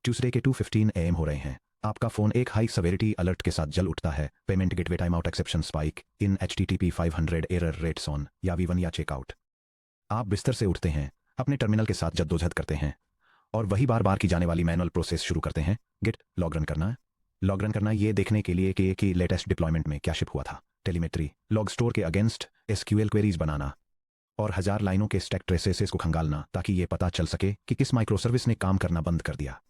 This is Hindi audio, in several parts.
ट्यूसडे के 2:15 AM हो रहे हैं। आपका फ़ोन एक हाई सवेरिटी अलर्ट के साथ जल उठता है। Payment gateway time out exception spike in HTTP 500 error rates on या V1 या चेकआउट। आप बिस्तर से उठते हैं, अपने टर्मिनल के साथ जद्दोजहद करते हैं और वही बार बार की जाने वाली मैनुअल प्रोसेस शुरू करते हैं। गिट लॉग रन करना। लॉग रन करना ये देखने के लिए कि लेटेस्ट डिप्लॉयमेंट में क्या शिप हुआ था। टेलीमेट्री लॉग स्टोर के अगेंस्ट SQL क्वेरीज बनाना और 1000 लाइनों के स्टैक ट्रेसेस को खंगालना ताकि ये पता चल सके कि किस माइक्रोसर्विस ने काम करना बंद कर दिया।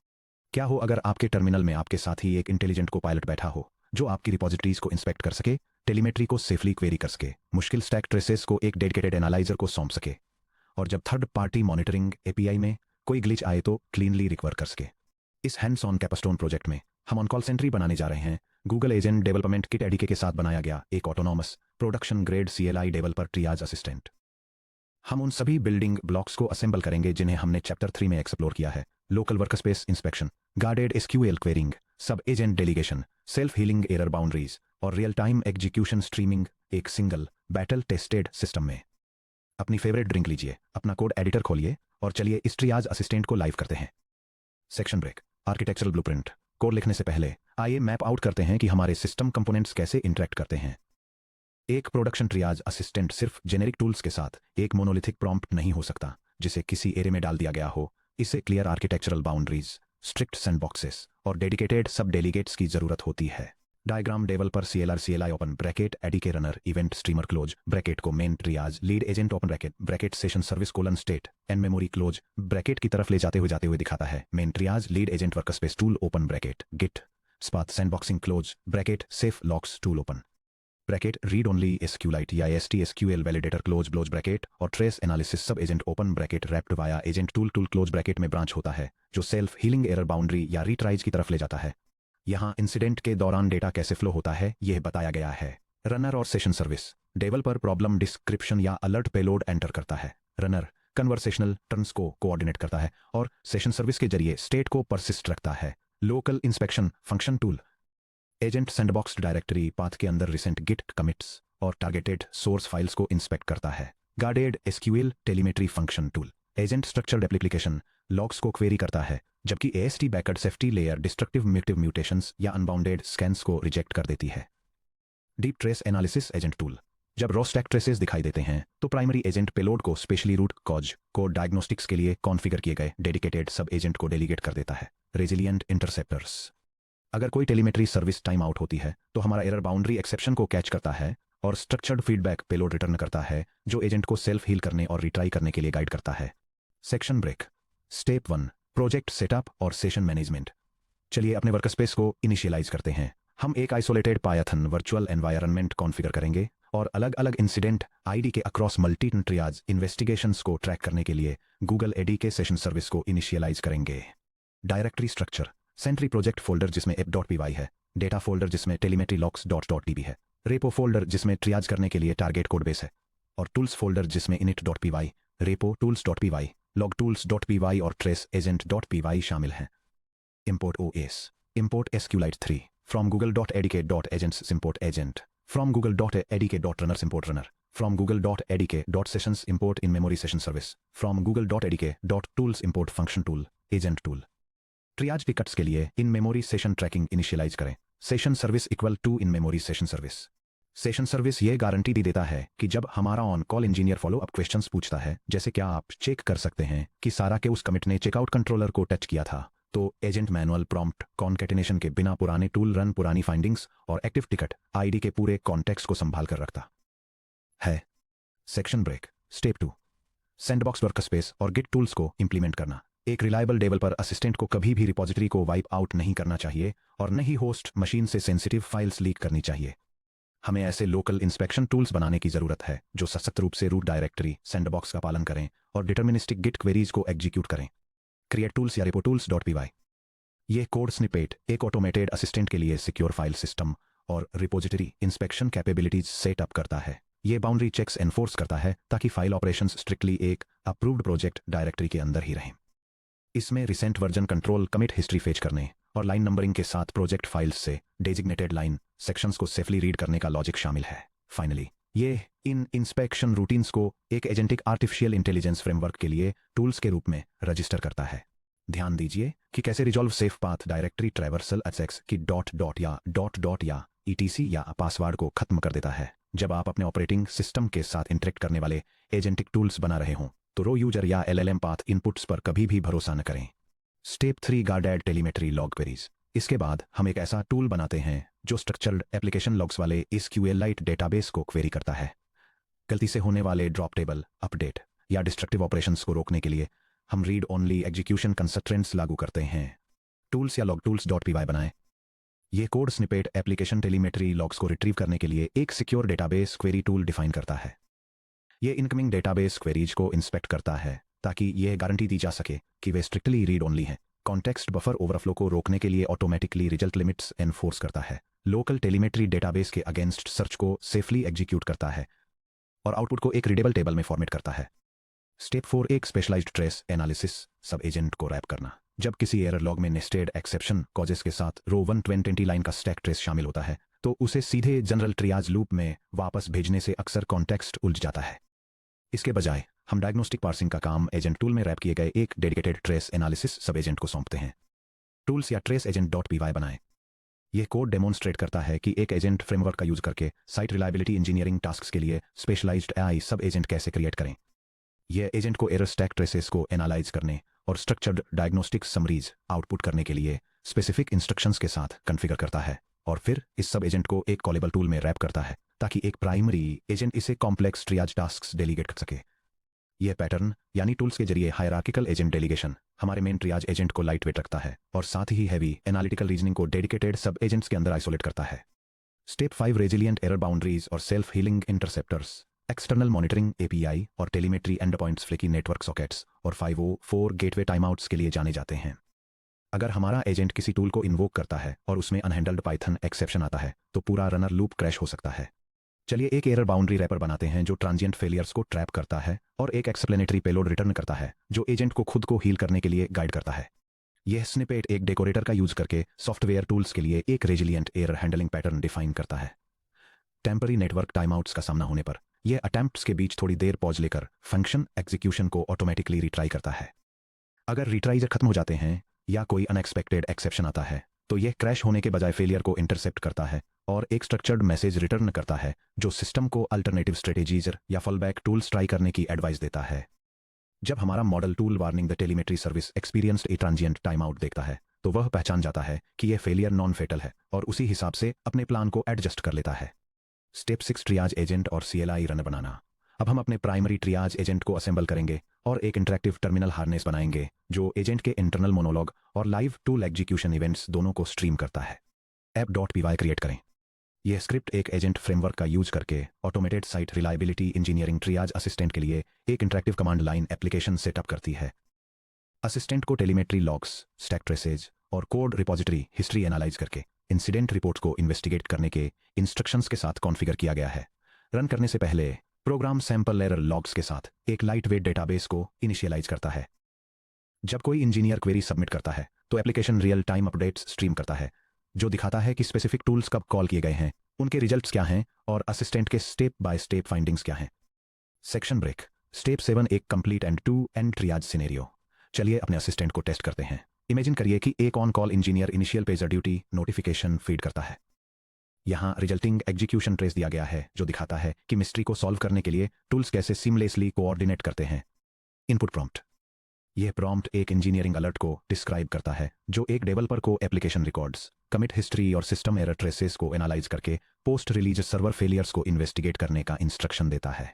क्या हो अगर आपके टर्मिनल में आपके साथ ही एक इंटेलिजेंट को पायलट बैठा हो जो आपकी रिपोजिटरीज को इंस्पेक्ट कर सके, टेलीमेट्री को सेफली क्वेरी कर सके, मुश्किल स्टैक ट्रेसेस को एक डेडिकेटेड एनालाइजर को सौंप सके और जब थर्ड पार्टी मॉनिटरिंग API में कोई ग्लिच आए तो क्लीनली रिकवर कर सके। इस हैंड्स ऑन कैपस्टोन प्रोजेक्ट में हम ऑन कॉल सेंट्री बनाने जा रहे हैं। गूगल एजेंट डेवलपमेंट किट एडीके के साथ बनाया गया एक autonomous production grade CLI developer ट्रियाज assistant. हम उन सभी बिल्डिंग ब्लॉक्स को असेंबल करेंगे जिन्हें हमने चैप्टर 3 में एक्सप्लोर किया है। Local workspace inspection, guarded SQL querying, sub agent delegation, self healing error boundaries और रियल टाइम एग्जीक्यूशन स्ट्रीमिंग एक सिंगल बैटल टेस्टेड सिस्टम में। अपनी फेवरेट ड्रिंक लीजिए, अपना कोड एडिटर खोलिए और चलिए इस ट्रियाज असिस्टेंट को लाइव करते हैं। Section break. Architectural blueprint. Code लिखने से पहले आइए मैप आउट करते हैं कि हमारे सिस्टम कंपोनेंट्स कैसे इंटरेक्ट करते हैं। एक प्रोडक्शन ट्रियाज असिस्टेंट सिर्फ जेनेरिक टूल्स के साथ एक मोनोलिथिक प्रॉम्प्ट नहीं हो सकता जिसे किसी एरे में डाल दिया गया हो। इसे clear architectural boundaries, strict sandboxes और डेडिकेटेड सब डेलीगेट्स की जरूरत होती है। Diagram developer CLI open bracket ADK runner event streamer close bracket को main triage lead agent open bracket session service colon state and memory close bracket की तरफ ले जाते हुए दिखाता है। Main triage lead agent workspace tool open bracket git स्पाथ sandboxing close bracket safe locks tool open bracket read only SQLite या STSQL वैलिडेटर क्लोज ब्रैकेट और ट्रेस एनालिसिस सब agent open bracket wrapped via agent tool close bracket में ब्रांच होता है जो सेल्फ हीलिंग एरर बाउंड्री या रीट्राइज की तरफ ले जाता है। यहाँ इंसिडेंट के दौरान डेटा कैसे फ्लो होता है यह बताया गया है। रनर और session service. Developer problem description या अलर्ट पेलोड एंटर करता है। रनर कन्वर्सेशनल टर्न्स को कोऑर्डिनेट करता है और सेशन सर्विस के जरिए स्टेट को परसिस्ट रखता है। Local inspection function tool. Agent sandbox directory path के अंदर रिसेंट गिट कमिट्स और टारगेटेड सोर्स फाइल्स को इंस्पेक्ट करता है। Guarded SQL telemetry function tool. Agent structured application logs को क्वेरी करता है जबकि AST backup safety layer destructive mutations या अनबाउंडेड स्कैन्स को रिजेक्ट कर देती है। Deep trace analysis agent tool. जब रॉ स्टैक ट्रेसेस दिखाई देते हैं तो प्राइमरी एजेंट पेलोड को specially root cause code diagnostics के लिए कॉन्फ़िगर किए गए डेडिकेटेड सब एजेंट को डेलीगेट कर देता है। Resilient interceptors. अगर कोई टेलीमेट्री सर्विस टाइम आउट होती है तो हमारा एरर बाउंड्री एक्सेप्शन को कैच करता है और स्ट्रक्चर्ड फीडबैक पेलोड रिटर्न करता है जो एजेंट को सेल्फ हील करने और रिट्राई करने के लिए गाइड करता है। Section break. Step 1 project setup और सेशन मैनेजमेंट। चलिए अपने वर्कस्पेस को इनिशियलाइज करते हैं। हम एक isolated Python virtual environment configure करेंगे और अलग अलग इंसिडेंट ID के अक्रॉस मल्टी ट्रियाज इन्वेस्टिगेशंस को ट्रैक करने के लिए गूगल ADK सेशन सर्विस को इनिशियलाइज करेंगे। Directory structure. Sentry project folder जिसमें app.py है, डेटा फोल्डर जिसमें टेलीमेट्री लॉक्स.db है, रेपो फोल्डर जिसमें ट्रियाज करने के लिए टारगेट कोडबेस है और टूल्स फोल्डर जिसमें init.py, रेपो tools.py, logtools.py और trace agent.py शामिल हैं। Import OS। Import SQLite 3 from google.adk.agents import agent from google.adk.runners import runner from google.adk.sessions import in memory session service from google.adk.tools import function tool agent tool। Triage tickets के लिए in memory session tracking initialize करें। Session service equal to in memory session service. Session service ये गारंटी देता है कि जब हमारा on call engineer follow up questions पूछता है जैसे क्या आप चेक कर सकते हैं कि सारा के उस कमिट ने चेकआउट कंट्रोलर को टच किया था, तो एजेंट मैनुअल प्रॉम्प्ट कॉन्केटिनेशन के बिना पुराने टूल रन पुरानी फाइंडिंग्स और एक्टिव टिकट ID के पूरे कॉन्टेक्स्ट को संभाल कर रखता है। Section break. Step 2 sandbox workspace और गिट टूल्स को इंप्लीमेंट करना। एक रिलायबल डेवलपर असिस्टेंट को कभी भी रिपोजिटरी को वाइप आउट नहीं करना चाहिए और न ही होस्ट मशीन से सेंसिटिव फाइल्स लीक करनी चाहिए। हमें ऐसे लोकल इंस्पेक्शन टूल्स बनाने की जरूरत है जो सशक्त रूप से रूट डायरेक्टरी सैंडबॉक्स का पालन करें और डिटर्मिनिस्टिक गिट क्वेरीज को एग्जीक्यूट करें। क्रिएट टूल्स या रेपो tools.py। यह कोड स्निपेट एक ऑटोमेटेड असिस्टेंट के लिए सिक्योर फाइल सिस्टम और रिपोजिटरी इंस्पेक्शन कैपेबिलिटीज सेटअप करता है। यह बाउंड्री चेक्स एनफोर्स करता है ताकि फाइल ऑपरेशंस स्ट्रिक्टली एक अप्रूव्ड प्रोजेक्ट डायरेक्टरी के अंदर ही रहें। इसमें recent version control commit history fetch करने और लाइन नंबरिंग के साथ प्रोजेक्ट फाइल्स से डेजिग्नेटेड लाइन सेक्शंस को सेफली रीड करने का लॉजिक शामिल है। फाइनली ये इन इंस्पेक्शन रूटीन्स को एक एजेंटिक आर्टिफिशियल इंटेलिजेंस फ्रेमवर्क के लिए टूल्स के रूप में रजिस्टर करता है। ध्यान दीजिए कि कैसे resolve safe path directory traversal access की डॉट या etc या पासवर्ड को खत्म कर देता है। जब आप अपने ऑपरेटिंग सिस्टम के साथ इंटरेक्ट करने वाले एजेंटिक टूल्स बना रहे हों तो रो यूजर या LLM पाथ इनपुट्स पर कभी भी भरोसा न करें। Step 3 guarded telemetry log queries. इसके बाद हम एक ऐसा टूल बनाते हैं जो स्ट्रक्चर्ड एप्लीकेशन लॉग्स वाले SQLite डेटाबेस को क्वेरी करता है। गलती से होने वाले ड्रॉप टेबल अपडेट या डिस्ट्रक्टिव ऑपरेशंस को रोकने के लिए हम रीड ओनली एग्जीक्यूशन कंस्ट्रेंट्स लागू करते हैं। टूल्स या लॉग टूल्स .py बनाएं। यह code snippet application telemetry logs को रिट्रीव करने के लिए एक secure database query tool define करता है। यह इनकमिंग डेटाबेस क्वेरीज को इंस्पेक्ट करता है ताकि यह गारंटी दी जा सके कि वे स्ट्रिक्टली रीड ओनली हैं। कॉन्टेक्स्ट बफर ओवरफ्लो को रोकने के लिए ऑटोमेटिकली रिजल्ट लिमिट्स एनफोर्स करता है। लोकल टेलीमेट्री डेटाबेस के अगेंस्ट सर्च को सेफली एग्जीक्यूट करता है और आउटपुट को एक रीडेबल टेबल में फॉर्मेट करता है। स्टेप 4 एक स्पेशलाइज्ड ट्रेस एनालिसिस सब एजेंट को रैप करना। जब किसी एरर लॉग में नेस्टेड एक्सेप्शन कॉजेस के साथ रो 120 लाइन का स्टैक ट्रेस शामिल होता है तो उसे सीधे जनरल ट्रियाज लूप में वापस भेजने से अक्सर कॉन्टेक्स्ट उलझ जाता है। इसके बजाय हम डायग्नोस्टिक पार्सिंग का काम एजेंट टूल में रैप किए गए एक डेडिकेटेड ट्रेस एनालिसिस सब एजेंट को सौंपते हैं। टूल्स या ट्रेस एजेंट .py बनाएं। यह कोड डेमोन्स्ट्रेट करता है कि एक एजेंट फ्रेमवर्क का यूज करके साइट रिलायबिलिटी इंजीनियरिंग टास्क्स के लिए स्पेशलाइज्ड AI सब एजेंट कैसे क्रिएट करें। यह एजेंट को एरर स्टैक ट्रेसेस को एनालाइज करने और स्ट्रक्चर्ड डायग्नोस्टिक समरीज आउटपुट करने के लिए स्पेसिफिक इंस्ट्रक्शंस के साथ कॉन्फ़िगर करता है और फिर इस सब एजेंट को एक कॉलेबल टूल में रैप करता है ताकि एक प्राइमरी एजेंट इसे कॉम्प्लेक्स ट्रियाज टास्क्स डेलीगेट कर सके। यह पैटर्न यानी टूल्स के जरिए हायरार्किकल एजेंट डेलीगेशन हमारे मेन ट्रियाज एजेंट को लाइट वेट रखता है और साथ ही हैवी एनालिटिकल रीजनिंग को डेडिकेटेड सब एजेंट्स के अंदर आइसोलेट करता है। स्टेप 5 रेजिलिएंट एरर बाउंड्रीज और self healing interceptors. External monitoring API और telemetry endpoints flaky network sockets और 504 गेटवे टाइमआउट्स के लिए जाने जाते हैं। अगर हमारा एजेंट किसी टूल को इन्वोक करता है और उसमें अनहैंडल्ड पाइथन एक्सेप्शन आता है तो पूरा रनर लूप क्रैश हो सकता है। चलिए एक एरर बाउंड्री रैपर बनाते हैं जो ट्रांजिएंट फेलियर्स को ट्रैप करता है और एक एक्सप्लेनेटरी पेलोड रिटर्न करता है जो एजेंट को खुद को हील करने के लिए गाइड करता है। यह स्निपेट एक डेकोरेटर का यूज करके सॉफ्टवेयर टूल्स के लिए एक resilient error handling pattern define करता है। टेम्पररी नेटवर्क टाइमआउट्स का सामना होने पर यह अटेम्प्ट्स के बीच थोड़ी देर पॉज लेकर फंक्शन एग्जीक्यूशन को ऑटोमेटिकली रिट्राई करता है। अगर रिट्राइजर खत्म हो जाते हैं या कोई अनएक्सपेक्टेड एक्सेप्शन आता है तो यह क्रैश होने के बजाय फेलियर को इंटरसेप्ट करता है और एक स्ट्रक्चर्ड मैसेज रिटर्न करता है जो सिस्टम को अल्टरनेटिव स्ट्रेटेजीज या फॉलबैक टूल्स ट्राई करने की एडवाइस देता है। जब हमारा model tool warning the telemetry service experienced A transient time out देखता है तो वह पहचान जाता है कि यह फेलियर नॉन फेटल है और उसी हिसाब से अपने प्लान को एडजस्ट कर लेता है। स्टेप 6 ट्रियाज एजेंट और CLI रन बनाना। अब हम अपने प्राइमरी ट्रियाज एजेंट को असेंबल करेंगे और एक इंटरैक्टिव टर्मिनल हार्नेस बनाएंगे जो एजेंट के इंटरनल मोनोलॉग और लाइव टूल एग्जीक्यूशन इवेंट्स दोनों को स्ट्रीम करता है। app.py क्रिएट करें। यह स्क्रिप्ट एक एजेंट फ्रेमवर्क का यूज करके automated site reliability engineering ट्रियाज assistant के लिए एक interactive command line application setup करती है। असिस्टेंट को टेलीमेट्री लॉग्स, स्टैक ट्रेसेज और कोड रिपोजिटरी हिस्ट्री एनालाइज करके इंसिडेंट रिपोर्ट्स को इन्वेस्टिगेट करने के इंस्ट्रक्शंस के साथ कॉन्फ़िगर किया गया है। रन करने से पहले प्रोग्राम सैंपल एरर लॉग्स के साथ एक लाइटवेट डेटाबेस को इनिशियलाइज करता है। जब कोई इंजीनियर क्वेरी सबमिट करता है तो application real time updates stream करता है जो दिखाता है कि स्पेसिफिक टूल्स कब कॉल किए गए हैं, उनके रिजल्ट्स क्या हैं और असिस्टेंट के स्टेप बाय स्टेप फाइंडिंग्स क्या हैं। Section break. स्टेप 7 एक complete end to end triage scenario. चलिए अपने असिस्टेंट को टेस्ट करते हैं। इमेजिन करिए कि एक on call engineer initial pager duty notification feed करता है। यहाँ रिजल्टिंग एग्जीक्यूशन ट्रेस दिया गया है जो दिखाता है कि मिस्ट्री को सॉल्व करने के लिए टूल्स कैसे सीमलेसली कोऑर्डिनेट करते हैं। Input prompt. यह प्रॉम्प्ट एक इंजीनियरिंग अलर्ट को डिस्क्राइब करता है जो एक डेवलपर को एप्लीकेशन रिकॉर्ड्स, कमिट हिस्ट्री और सिस्टम एरर ट्रेसेस को एनालाइज करके पोस्ट रिलीज सर्वर फेलियर्स को इन्वेस्टिगेट करने का इंस्ट्रक्शन देता है।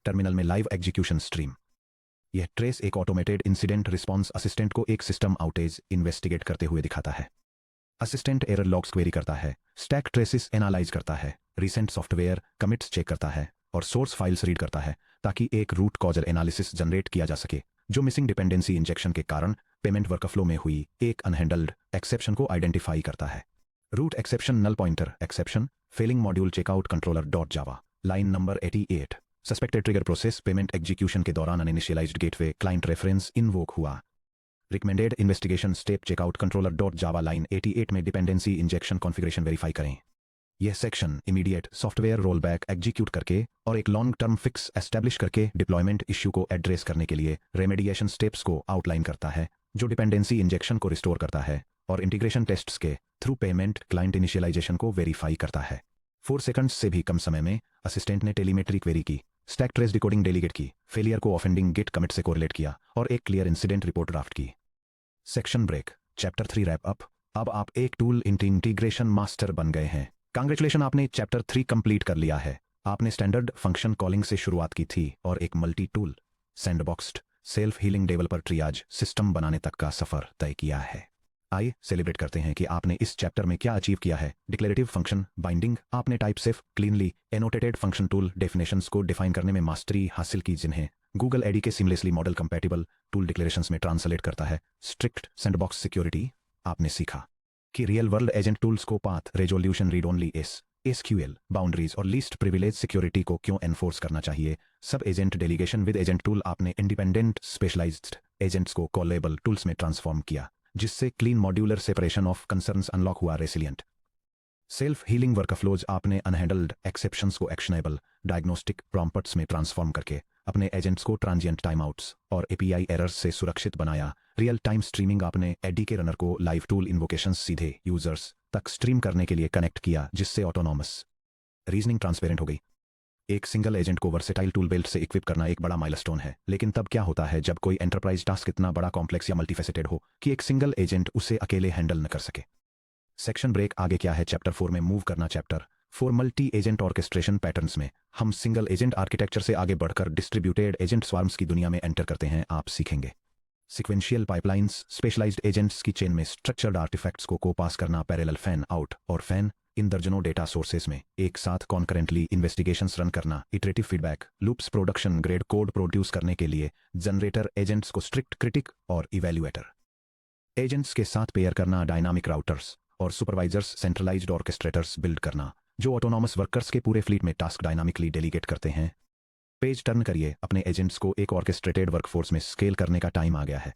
टर्मिनल में लाइव एग्जीक्यूशन स्ट्रीम। यह ट्रेस एक ऑटोमेटेड इंसिडेंट रिस्पॉन्स असिस्टेंट को एक सिस्टम आउटेज इन्वेस्टिगेट करते हुए दिखाता है। असिस्टेंट एरर लॉग्स क्वेरी करता है, स्टैक ट्रेसेस एनालाइज करता है, रिसेंट सॉफ्टवेयर कमिट्स चेक करता है और सोर्स फाइल्स रीड करता है ताकि एक रूट कॉजल एनालिसिस जनरेट किया जा सके जो मिसिंग डिपेंडेंसी इंजेक्शन के कारण पेमेंट वर्कफ्लो में हुई एक अनहैंडल्ड एक्सेप्शन को आइडेंटिफाई करता है। Root exception null pointer exception failing module checkout controller dot Java line number 88। Suspected trigger process payment execution के दौरान uninitialized gateway client reference invoke हुआ। Recommended investigation step checkout controller dot Java line 88 में डिपेंडेंसी इंजेक्शन कॉन्फ़िगरेशन वेरीफाई करें। यह section immediate software rollback execute करके और एक लॉन्ग टर्म फिक्स एस्टैब्लिश करके डिप्लॉयमेंट इश्यू को एड्रेस करने के लिए रेमेडिएशन स्टेप्स को आउटलाइन करता है जो डिपेंडेंसी इंजेक्शन को रिस्टोर करता है और इंटीग्रेशन टेस्ट्स के थ्रू पेमेंट क्लाइंट इनिशियलाइजेशन को वेरीफाई करता है। 4 सेकंड्स से भी कम समय में असिस्टेंट ने टेलीमेट्री क्वेरी की, स्टैक ट्रेस डिकोडिंग डेलीगेट की, फेलियर को ऑफेंडिंग गिट कमिट से कोरिलेट किया और एक क्लियर इंसिडेंट रिपोर्ट ड्राफ्ट की। Section break, chapter 3 wrap up. अब आप एक टूल इंटीग्रेशन मास्टर बन गए हैं। कांग्रेचुलेशन, आपने चैप्टर 3 कंप्लीट कर लिया है। आपने स्टैंडर्ड फंक्शन कॉलिंग से शुरुआत की थी और एक multi tool sandboxed self healing developer triage system बनाने तक का सफर तय किया है। आइए सेलिब्रेट करते हैं कि आपने इस चैप्टर में क्या अचीव किया है। डिक्लेरेटिव फंक्शन बाइंडिंग, आपने type safe cleanly annotated function tool definitions को डिफाइन करने में मास्टरी हासिल की, जिन्हें गूगल एडी के seamlessly model compatible tool declarations में ट्रांसलेट करता है। स्ट्रिक्ट सैंडबॉक्स सिक्योरिटी, आपने सीखा कि रियल वर्ल्ड एजेंट टूल्स को path resolution read only SQL boundaries और लीस्ट प्रिविलेज सिक्योरिटी को क्यों एनफोर्स करना चाहिए। सब agent delegation with agent tool, आपने इंडिपेंडेंट स्पेशलाइज्ड एजेंट्स को कॉलेबल टूल्स में ट्रांसफॉर्म किया, जिससे clean modular separation of concerns unlock हुआ। रेसिलियंट सेल्फ हीलिंग वर्कफ्लोज, आपने अनहैंडल्ड एक्सेप्शंस को एक्शनेबल डायग्नोस्टिक प्रॉम्प्ट्स में ट्रांसफॉर्म करके अपने एजेंट्स को ट्रांजिएंट टाइमआउट्स और एपीआई एरर्स से सुरक्षित बनाया। रियल टाइम स्ट्रीमिंग, आपने एडी के रनर को लाइव टूल इन्वोकेशंस सीधे यूजर्स तक स्ट्रीम करने के लिए कनेक्ट किया, जिससे ऑटोनॉमस रीजनिंग ट्रांसपेरेंट हो गई। एक सिंगल एजेंट को वर्सेटाइल टूल बेल्ट से इक्विप करना एक बड़ा माइलस्टोन है, लेकिन तब क्या होता है जब कोई एंटरप्राइज टास्क इतना बड़ा कॉम्प्लेक्स या मल्टीफेसेटेड हो कि एक सिंगल एजेंट उसे अकेले हैंडल न कर सके। सेक्शन ब्रेक, आगे क्या है चैप्टर 4 में मूव करना। Chapter 4 multi agent orchestration patterns में हम सिंगल एजेंट आर्किटेक्चर से आगे बढ़कर डिस्ट्रीब्यूटेड एजेंट स्वार्म्स की दुनिया में एंटर करते हैं। आप सीखेंगे सिक्वेंशियल पाइपलाइंस, स्पेशलाइज्ड एजेंट्स की चेन में स्ट्रक्चर्ड आर्टिफैक्ट्स को पास करना, पैरेलल फैन आउट और फैन इन दर्जनों डेटा सोर्सेज में एक साथ कॉन्करेंटली इन्वेस्टिगेशंस रन करना, iterative feedback loops, production grade code produce करने के लिए जनरेटर एजेंट्स को स्ट्रिक्ट क्रिटिक और इवैल्यूएटर एजेंट्स के साथ पेयर करना, डायनामिक राउटर्स और सुपरवाइजर्स सेंट्रलाइज्ड ऑर्केस्ट्रेटर्स बिल्ड करना, जो ऑटोनॉमस वर्कर्स के पूरे फ्लीट में टास्क डायनामिकली डेलीगेट करते हैं। पेज टर्न करिए, अपने एजेंट्स को एक ऑर्केस्ट्रेटेड वर्कफोर्स में स्केल करने का टाइम आ गया है।